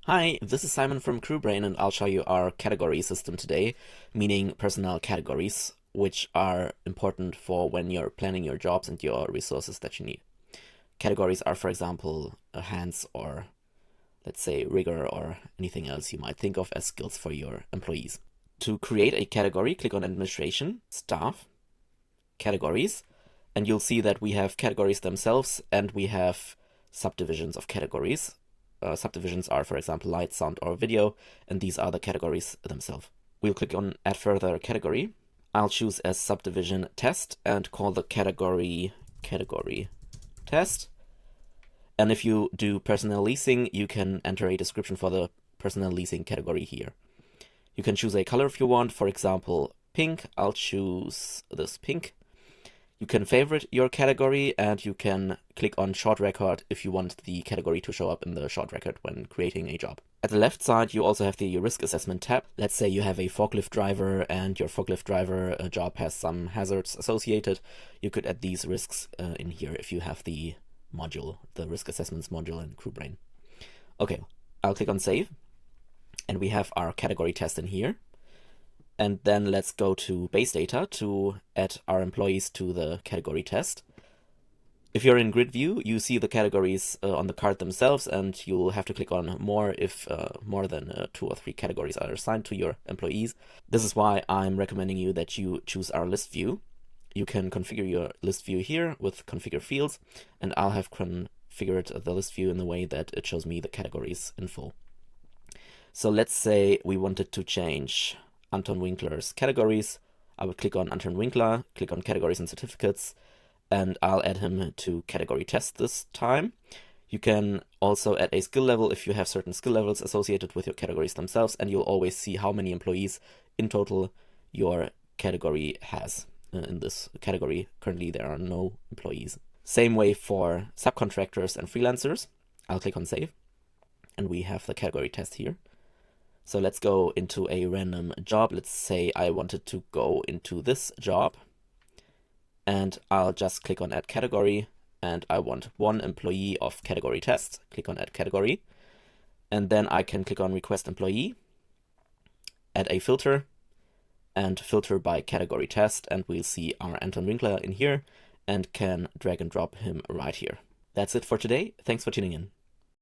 Hi, this is Simon from CrewBrain, and I'll show you our category system today, meaning personnel categories, which are important for when you're planning your jobs and your resources that you need. Categories are, for example, hands or, let's say, rigger or anything else you might think of as skills for your employees. To create a category, click on Administration, Staff, Categories, and you'll see that we have categories themselves and we have subdivisions of categories. Subdivisions are, for example, light, sound, or video, and these are the categories themselves. We'll click on Add Further Category. I'll choose as subdivision Test and call the category Test. And if you do personnel leasing, you can enter a description for the personnel leasing category here. You can choose a color if you want, for example, pink. I'll choose this pink. You can favorite your category and you can click on short record if you want the category to show up in the short record when creating a job. At the left side, you also have the risk assessment tab. Let's say you have a forklift driver and your forklift driver job has some hazards associated. You could add these risks in here if you have the module, the risk assessments module in CrewBrain. Okay, I'll click on save and we have our category test in here. And then let's go to base data to add our employees to the category test. If you're in grid view, you see the categories on the card themselves, and you'll have to click on more if more than 2 or 3 categories are assigned to your employees. This is why I'm recommending you that you choose our list view. You can configure your list view here with configure fields, and I'll have configured the list view in the way that it shows me the categories in full. So let's say we wanted to change Anton Winkler's categories. I would click on Anton Winkler, click on categories and certificates, and I'll add him to category test this time. You can also add a skill level if you have certain skill levels associated with your categories themselves, and you'll always see how many employees in total your category has. In this category, currently there are no employees. Same way for subcontractors and freelancers. I'll click on save, and we have the category test here. So let's go into a random job. Let's say I wanted to go into this job, and I'll just click on add category, and I want 1 employee of category test. Click on add category, and then I can click on request employee, add a filter, and filter by category test, and we'll see our Anton Winkler in here and can drag and drop him right here. That's it for today. Thanks for tuning in.